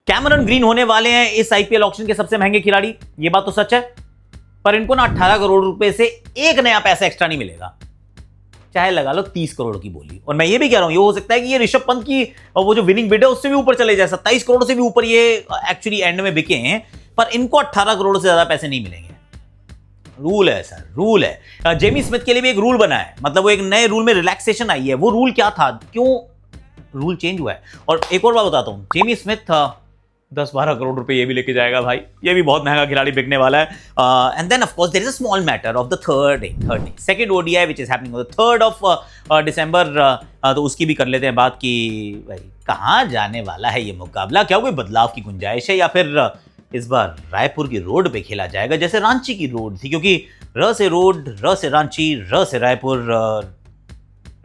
Cameron green होने वाले हैं इस आईपीएल ऑक्शन के सबसे महंगे खिलाड़ी, ये बात तो सच है। पर इनको ना 18 करोड़ रुपए से एक नया पैसा एक्स्ट्रा नहीं मिलेगा, चाहे लगा लो 30 करोड़ की बोली। और मैं ये भी कह रहा हूं, ये हो सकता है कि ये ऋषभ पंत की वो जो विनिंग बिड है उससे भी ऊपर चले जाए, 27 करोड़ से भी ऊपर ये एक्चुअली एंड में बिके हैं, पर इनको 18 करोड़ से ज्यादा पैसे नहीं मिलेंगे। रूल है सर, रूल है। जेमी स्मिथ के लिए भी एक रूल बना है, मतलब वो एक नए रूल में रिलैक्सेशन आई है। वो रूल क्या था, क्यों रूल चेंज हुआ है? और एक और बात बताता हूं, जेमी स्मिथ 10-12 करोड़ रुपए ये भी लेके जाएगा भाई, ये भी बहुत महंगा खिलाड़ी बिकने वाला है। And then of course there is a small matter of the third day second ODI which is happening on the 3rd of December. तो उसकी भी कर लेते हैं बात कि भाई कहां जाने वाला है ये मुकाबला, क्या कोई बदलाव की गुंजाइश है या फिर इस बार रायपुर की रोड पे खेला जाएगा जैसे रांची की रोड थी, क्योंकि र से रोड, र से रांची, र से रायपुर,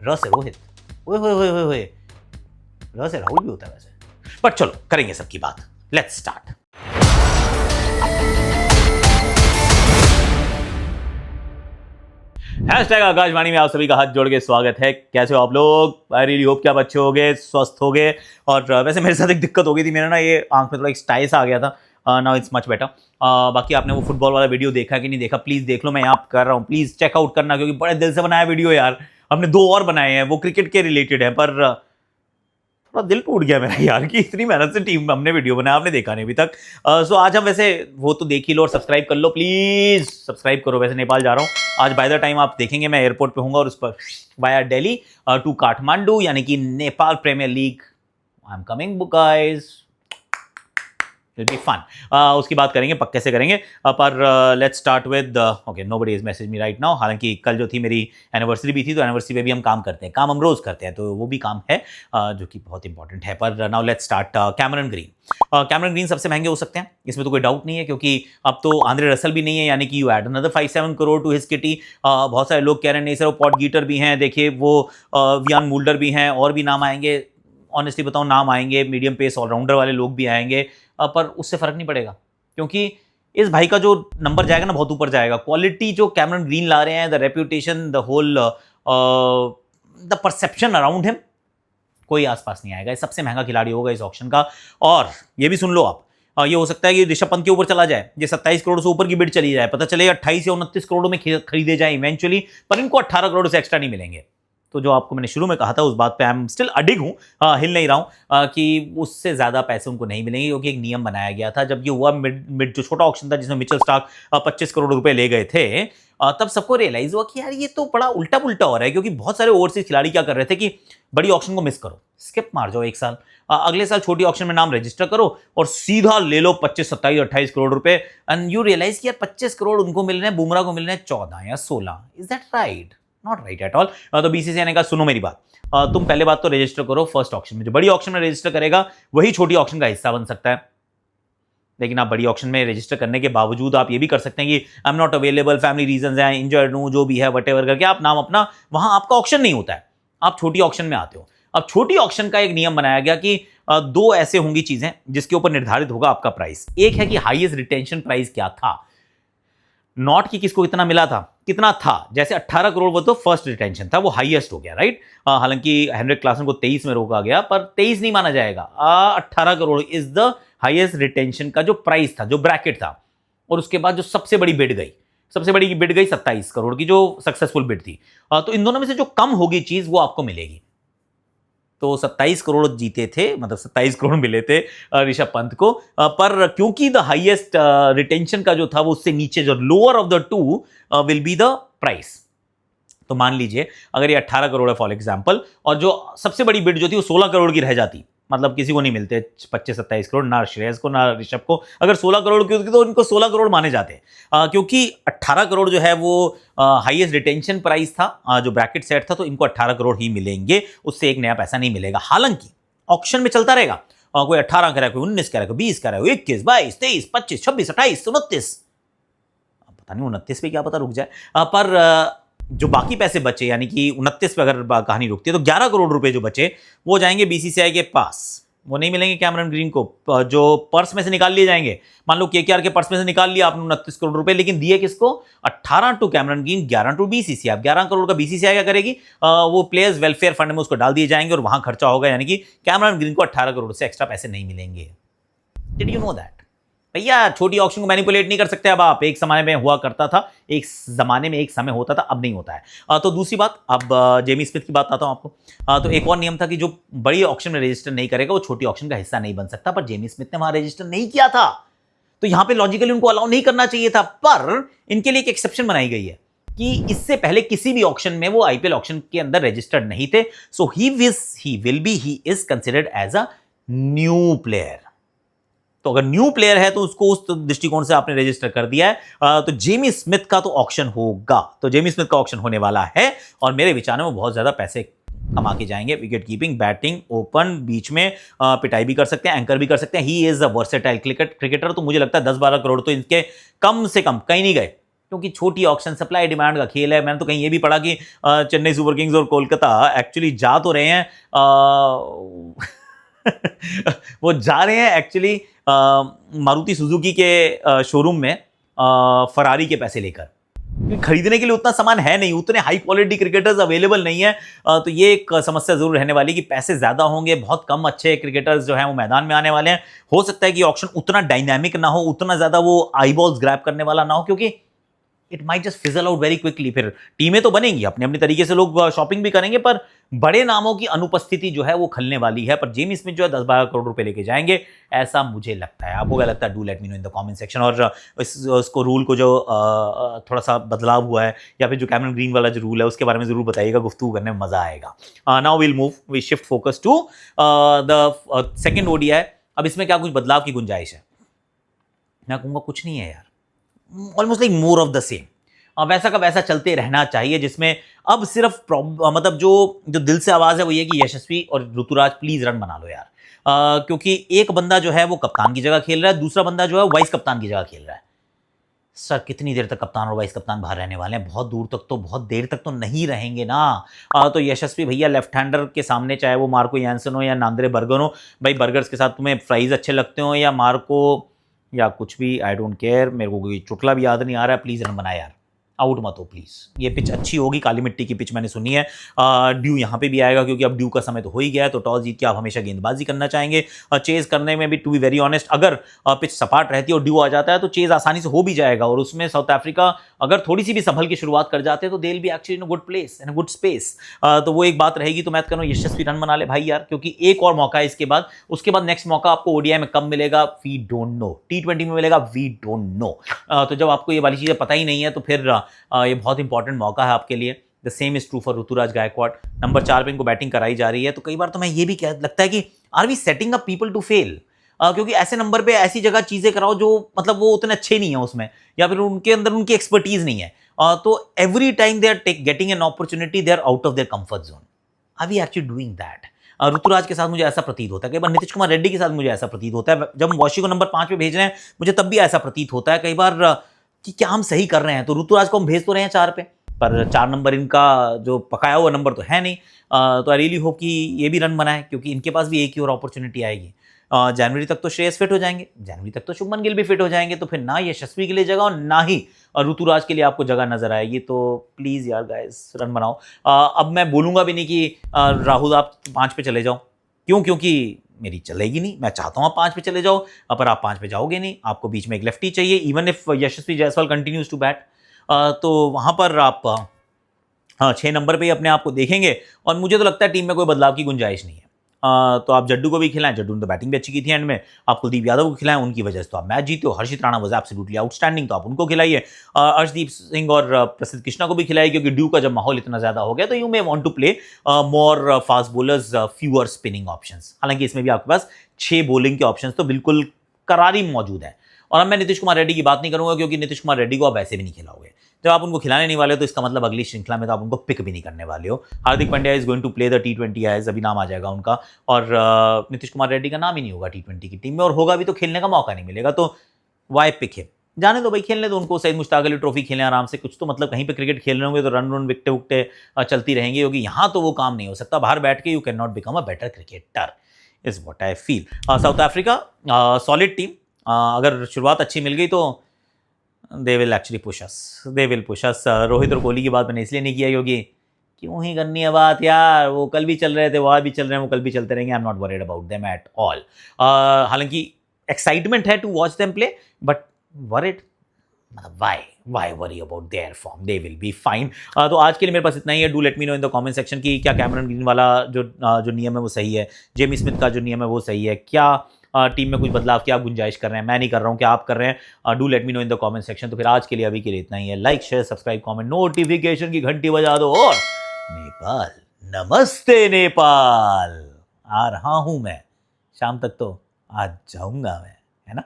र से रोहित, ओए होए होए होए, र से राहुल भी होता है वैसे। पर चलो करेंगे सबकी बात, लेट्स स्टार्ट। हैशटैग आकाशवाणी में आप सभी का हाथ जोड़ के स्वागत है। कैसे हो आप लोग? आई रियली होप कि आप अच्छे हो गए, स्वस्थ हो गए। और वैसे मेरे साथ एक दिक्कत हो गई थी, मेरा ना ये आंख में थोड़ा एक स्टाइस आ गया था। Now it's much better. बाकी आपने वो फुटबॉल वाला वीडियो देखा कि नहीं देखा, प्लीज़ देख लो, मैं यहाँ कर रहा हूँ, प्लीज़ चेकआउट करना, क्योंकि बड़े दिल से बनाया वीडियो यार। हमने 2 और बनाए हैं, वो क्रिकेट के रिलेटेड है, पर थोड़ा दिल टूट गया मेरा यार कि इतनी मेहनत से टीम हमने वीडियो बनाया, आपने देखा नहीं अभी तक। सो आज हम वैसे वो तो देख ही लो और सब्सक्राइब कर लो, प्लीज़ सब्सक्राइब करो। वैसे नेपाल जा रहा हूँ आज, बाय द टाइम आप देखेंगे मैं एयरपोर्ट पे होऊंगा और उस पर वाया दिल्ली टू काठमांडू, यानी कि Nepal premier league. I am coming guys, will be fun. उसकी बात करेंगे, पक्के से करेंगे। पर let's start with okay, nobody is message me right now. हालांकि कल जो थी मेरी एनिवर्सरी भी थी, तो एनिवर्सरी पे भी हम काम करते हैं, काम हम रोज करते हैं, तो वो भी काम है जो कि बहुत इंपॉर्टेंट है। पर now let's start Cameron green. Cameron green सबसे महंगे हो सकते हैं, इसमें तो कोई डाउट नहीं है, क्योंकि अब तो आंद्रे रसल भी नहीं है, यानी कि you add another 5-7 crore to his kitty. बहुत सारे लोग कह रहे हैं नहीं सर वो पॉट गीटर भी हैं, देखिए वो वियान मुल्डर भी हैं, और भी नाम आएंगे। ऑनेस्टली बताऊं, नाम आएंगे, मीडियम पेस ऑलराउंडर वाले लोग भी आएंगे, पर उससे फर्क नहीं पड़ेगा, क्योंकि इस भाई का जो नंबर जाएगा ना बहुत ऊपर जाएगा। क्वालिटी जो कैमरन ग्रीन ला रहे हैं, the reputation, the whole the perception around him, कोई आसपास नहीं आएगा। ये सबसे महंगा खिलाड़ी होगा इस ऑक्शन का। और ये भी सुन लो आप, ये हो सकता है कि ऋषभ पंत के ऊपर चला जाए, ये 27 करोड़ से ऊपर की बिड चली जाए, पता चले 28 या 29 करोड़ में खरीदे जाए इवेंचुअली, पर इनको 18 करोड़ से एक्स्ट्रा नहीं मिलेंगे। तो जो आपको मैंने शुरू में कहा था उस बात पे आई एम स्टिल अडिग हूँ, हिल नहीं रहा हूँ कि उससे ज़्यादा पैसे उनको नहीं मिलेंगे, क्योंकि एक नियम बनाया गया था जब ये हुआ मिड जो छोटा ऑक्शन था जिसमें मिचेल स्टार्क 25 करोड़ रुपए ले गए थे, तब सबको रियलाइज हुआ कि यार ये तो बड़ा उल्टा पुल्टा हो रहा है, क्योंकि बहुत सारे ओवरसीज खिलाड़ी क्या कर रहे थे कि बड़ी ऑक्शन को मिस करो, स्किप मार जाओ एक साल, अगले साल छोटी ऑक्शन में नाम रजिस्टर करो और सीधा ले लो 25, 27, 28 करोड़ रुपए। एंड यू रियलाइज कि यार 25 करोड़ उनको मिल रहे हैं, बुमराह को मिल रहे हैं 14 या 16। Is that right? Not right at all. तो बीसीसीआई ने कहा सुनो मेरी बात, तुम पहले बात तो रजिस्टर करो फर्स्ट ऑक्शन में, जो बड़ी ऑक्शन में रजिस्टर करेगा वही छोटी ऑक्शन का हिस्सा बन सकता है। लेकिन आप बड़ी ऑक्शन में रजिस्टर करने के बावजूद आप ये भी कर सकते हैं कि आई am not available, family reasons हैं, इंजर्ड हूं, जो भी है वटेवर करके आप नाम अपना, वहां आपका ऑक्शन नहीं होता है, आप छोटी ऑक्शन में आते हो। अब छोटी ऑक्शन का एक नियम बनाया गया कि 2 ऐसे होंगी चीजें जिसके ऊपर निर्धारित होगा आपका प्राइस। एक है कि हाईएस्ट रिटेंशन प्राइस क्या था, नॉट कि किसको कितना मिला था, कितना था। जैसे 18 करोड़ वो तो फर्स्ट रिटेंशन था, वो हाईएस्ट हो गया, राइट। हालांकि हेनरिक क्लासन को 23 में रोका गया, पर 23 नहीं माना जाएगा। 18 crore is the highest retention का जो प्राइस था, जो ब्रैकेट था। और उसके बाद जो सबसे बड़ी बिड गई, सबसे बड़ी बिड गई 27 करोड़ की, जो सक्सेसफुल बिड थी। तो इन दोनों में से जो कम होगी चीज वो आपको मिलेगी। तो 27 करोड़ जीते थे, मतलब 27 करोड़ मिले थे ऋषभ पंत को, पर क्योंकि द हाईएस्ट रिटेंशन का जो था वो उससे नीचे, जो lower of the two will be the price. तो मान लीजिए अगर ये 18 करोड़ है फॉर एग्जांपल, और जो सबसे बड़ी बिड जो थी वो 16 करोड़ की रह जाती, मतलब किसी को नहीं मिलते 25-27 करोड़, ना श्रेयस को ना ऋषभ को। अगर 16 करोड़ की होती तो इनको 16 करोड़ माने जाते, क्योंकि 18 करोड़ जो है वो हाईएस्ट रिटेंशन प्राइस था, जो ब्रैकेट सेट था, तो इनको 18 करोड़ ही मिलेंगे, उससे एक नया पैसा नहीं मिलेगा। हालांकि ऑक्शन में चलता रहेगा, कोई 18 कह रहा है, कोई 19 कह रहा है, कोई 20 कह रहा है, 21, 22, 23, 25, 26, 28, 29, पता नहीं 29 पे क्या पता रुक जाए। पर जो बाकी पैसे बचे, यानी कि 29 पे अगर कहानी रुकती है, तो 11 करोड़ रुपए जो बचे वो जाएंगे बीसीसीआई के पास, वो नहीं मिलेंगे कैमरन ग्रीन को, जो पर्स में से निकाल लिए जाएंगे। मान लो केकेआर के पर्स में से निकाल लिया आपने 29 करोड़ रुपए, लेकिन दिए किसको? 18 to Cameron Green, 11 to BCCI. 11 crore का बीसीसीआई क्या करेगी? वो प्लेयर्स वेलफेयर फंड में उसको डाल दिए जाएंगे और वहां खर्चा होगा, यानी कि कैमरन ग्रीन को 18 करोड़ से एक्स्ट्रा पैसे नहीं मिलेंगे। Did you know that? भैया छोटी ऑक्शन को मैनिपुलेट नहीं कर सकते अब आप। एक समय में हुआ करता था, एक जमाने में एक समय होता था, अब नहीं होता है। तो दूसरी बात, अब जेमी स्मिथ की बात आता हूं आपको। तो एक और नियम था कि जो बड़ी ऑक्शन में रजिस्टर नहीं करेगा वो छोटी ऑक्शन का हिस्सा नहीं बन सकता, पर जेमी स्मिथ ने वहां रजिस्टर नहीं किया था, तो यहां पे लॉजिकली उनको अलाउ नहीं करना चाहिए था। पर इनके लिए एक एक्सेप्शन बनाई गई है कि इससे पहले किसी भी ऑक्शन में वो आईपीएल ऑक्शन के अंदर रजिस्टर्ड नहीं थे, so he is considered as a new player. तो अगर न्यू प्लेयर है तो उसको उस दृष्टिकोण से आपने रजिस्टर कर दिया है। तो जेमी स्मिथ का तो ऑक्शन होगा, तो जेमी स्मिथ का ऑक्शन होने वाला है और मेरे विचार में वो बहुत ज्यादा पैसे कमा के जाएंगे। विकेट कीपिंग, बैटिंग, ओपन, बीच में पिटाई भी कर सकते हैं, एंकर भी कर सकते हैं। He is a versatile cricketer. तो मुझे लगता है 10-12 करोड़ तो इनके कम से कम कहीं नहीं गए, क्योंकि छोटी ऑक्शन सप्लाई डिमांड का खेल है। मैंने तो कहीं ये भी पढ़ा कि चेन्नई सुपर किंग्स और कोलकाता एक्चुअली जा तो रहे हैं वो जा रहे हैं एक्चुअली मारुति सुजुकी के शोरूम में फरारी के पैसे लेकर। खरीदने के लिए उतना सामान है नहीं, उतने हाई क्वालिटी क्रिकेटर्स अवेलेबल नहीं है। तो ये एक समस्या जरूर रहने वाली कि पैसे ज्यादा होंगे, बहुत कम अच्छे क्रिकेटर्स जो हैं वो मैदान में आने वाले हैं। हो सकता है कि ऑक्शन उतना डायनामिक ना हो, उतना ज्यादा वो आई बॉल्स ग्रैब करने वाला ना हो, क्योंकि it might just fizzle out very quickly. फिर टीमें तो बनेंगी अपने अपने तरीके से, लोग शॉपिंग भी करेंगे, पर बड़े नामों की अनुपस्थिति जो है वो खलने वाली है। पर जेमी स्मिथ जो है 10-12 करोड़ रुपए लेके जाएंगे, ऐसा मुझे लगता है। आपको क्या लगता है? Do let me know in the comment section. और इसको रूल को जो थोड़ा सा बदलाव हुआ है, या फिर जो कैमरन ग्रीन वाला जो रूल है उसके बारे में जरूर बताइएगा, गुफ्तगू करने में मजा आएगा। Now we shift focus to the second ODI. अब इसमें क्या कुछ बदलाव की गुंजाइश है? मैं कहूँगा कुछ नहीं है यार, almost like more of the same. वैसा का वैसा चलते रहना चाहिए, जिसमें अब सिर्फ मतलब जो दिल से आवाज है वो ये कि यशस्वी और ऋतुराज प्लीज रन बना लो यार। क्योंकि एक बंदा जो है वो कप्तान की जगह खेल रहा है, दूसरा बंदा जो है वाइस कप्तान की जगह खेल रहा है। सर कितनी देर तक कप्तान और वाइस कप्तान बाहर रहने वाले हैं? बहुत दूर तक तो, बहुत देर तक तो नहीं रहेंगे ना। तो यशस्वी भैया लेफ्ट हैंडर के सामने, चाहे वो मार्को यानसन हो या नांद्रे बर्गर हो, भाई बर्गर्स के साथ तुम्हें फ्राइज अच्छे लगते हो या मार्को या कुछ भी, आई डोंट केयर। मेरे को कोई चुटला भी याद नहीं आ रहा है, प्लीज रन बनाए यार, आउट मत हो प्लीज। ये पिच अच्छी होगी, काली मिट्टी की पिच मैंने सुनी है। ड्यू यहाँ पे भी आएगा, क्योंकि अब ड्यू का समय तो हो ही गया है। तो टॉस जीत के आप हमेशा गेंदबाजी करना चाहेंगे। चेज करने में भी, टू बी वेरी ऑनेस्ट, अगर पिच सपाट रहती है और ड्यू आ जाता है तो चेज आसानी से हो भी जाएगा। और उसमें साउथ अफ्रीका अगर थोड़ी सी भी संभल की शुरुआत कर जाते हैं तो they will be actually in a good place, in a good space. तो वो एक बात रहेगी। तो मैं कह रहा हूँ यशस्वी रन बना ले भाई यार, क्योंकि एक और मौका है इसके बाद। उसके बाद नेक्स्ट मौका आपको ओडीआई में कब मिलेगा वी डोंट नो, टी20 में मिलेगा वी डोंट नो। तो जब आपको ये वाली चीजें पता ही नहीं है तो फिर ये बहुत इंपॉर्टेंट मौका है आपके लिए। The same is true for Ruturaj Gaikwad. Number 4 पे इनको बैटिंग कराई जा रही है। तो कई बार तो मैं ये भी लगता है कि are we setting up people to fail? क्योंकि ऐसे नंबर पे ऐसी जगह चीजें कराओ जो मतलब वो उतने अच्छे नहीं है उसमें, या फिर उनके अंदर उनकी एक्सपर्टीज नहीं है। तो every time they are getting an opportunity, they are out of their comfort zone. Are we actually doing that? Ruturaj के साथ मुझे ऐसा प्रतीत होता है, कई बार नीतीश कुमार रेड्डी के साथ मुझे ऐसा प्रतीत होता है। जब हम वॉशी को नंबर 5 पे भेज रहे हैं, मुझे तब भी ऐसा प्रतीत होता है कई बार कि क्या हम सही कर रहे हैं। तो ऋतुराज को हम भेज तो रहे हैं 4 पे, पर 4 नंबर इनका जो पकाया हुआ नंबर तो है नहीं। तो आई रियली होप कि ये भी रन बनाए, क्योंकि इनके पास भी एक ही और अपॉर्चुनिटी आएगी। जनवरी तक तो श्रेयस फिट हो जाएंगे, जनवरी तक तो शुभमन गिल भी फिट हो जाएंगे। तो फिर ना यशस्वी के लिए जगह और ना ही ऋतुराज के लिए आपको जगह नजर आएगी। तो प्लीज यार गाइस रन बनाओ। अब मैं बोलूंगा भी नहीं कि राहुल आप 5 पे चले जाओ, क्यों? क्योंकि मेरी चलेगी नहीं। मैं चाहता हूं आप 5 पे चले जाओ, पर आप 5 पे जाओगे नहीं। आपको बीच में एक लेफ्टी चाहिए, even if Yashasvi Jaiswal continues to bat. तो वहां पर आप 6 नंबर पे ही अपने आप को देखेंगे। और मुझे तो लगता है टीम में कोई बदलाव की गुंजाइश नहीं है। तो आप जड्डू को भी खिलाएं, जड्डू ने तो बैटिंग भी अच्छी की थी एंड में। आप कुलदीप यादव को खिलाएं, उनकी वजह से तो आप मैच जीते हो। हर्षित राणा वाज एब्सोल्युटली आउटस्टैंडिंग, तो आप उनको खिलाइए। अर्शदीप सिंह और प्रसिद्ध कृष्णा को भी खिलाइए, क्योंकि ड्यू का जब माहौल इतना ज्यादा हो गया तो you may want to play more fast bowlers, fewer spinning options. हालांकि इसमें भी आपके पास 6 बॉलिंग के ऑप्शंस तो बिल्कुल करारी मौजूद है। और अब मैं नीतीश कुमार रेड्डी की बात नहीं करूंगा, क्योंकि नीतीश कुमार रेड्डी को आप वैसे भी नहीं खिलाओगे। जब आप उनको खिलाने नहीं वाले हो तो इसका मतलब अगली श्रृंखला में तो आप उनको पिक भी नहीं करने वाले हो। Hardik Pandya is going to play the टी20 एज, अभी नाम आ जाएगा उनका। और नीतीश कुमार रेड्डी का नाम ही नहीं होगा टी20 की टीम में, और होगा भी तो खेलने का मौका नहीं मिलेगा। तो वाई पिक है? जाने दो भाई, खेलने दो उनको। सईद मुश्ताक अली ट्रॉफी खेलें आराम से। कुछ तो मतलब कहीं पे क्रिकेट खेल रहे होंगे तो रन विकटे उकटे चलती रहेंगी, क्योंकि यहाँ तो वो काम नहीं हो सकता। बाहर बैठ के you can not become a better cricketer, is what I feel. South Africa solid team. अगर शुरुआत अच्छी मिल गई तो they will actually push us, they will push us. Rohit और कोहली की बात मैंने इसलिए नहीं किया क्योंकि क्यों ही करनी है बात यार, वो कल भी चल रहे थे, वो आज भी चल रहे हैं, वो कल भी चलते रहेंगे। I am not worried about them at all. हालांकि एक्साइटमेंट है to watch them play, but worried why worry about their form, they will be fine. तो आज के लिए मेरे पास इतना ही है. Do let me know in the comment section कि क्या कैमरन ग्रीन वाला जो नियम है वो सही है, जेमी स्मिथ का जो नियम है वो सही है, क्या टीम में कुछ बदलाव की आप गुंजाइश कर रहे हैं, मैं नहीं कर रहा हूँ, क्या आप कर रहे हैं. Do let me know in the comment section. तो फिर आज के लिए अभी के लिए इतना ही है. Like share subscribe comment, notification की घंटी बजा दो. और नेपाल, नमस्ते नेपाल. आ रहा हूं मैं, शाम तक तो आ जाऊंगा मैं, है ना.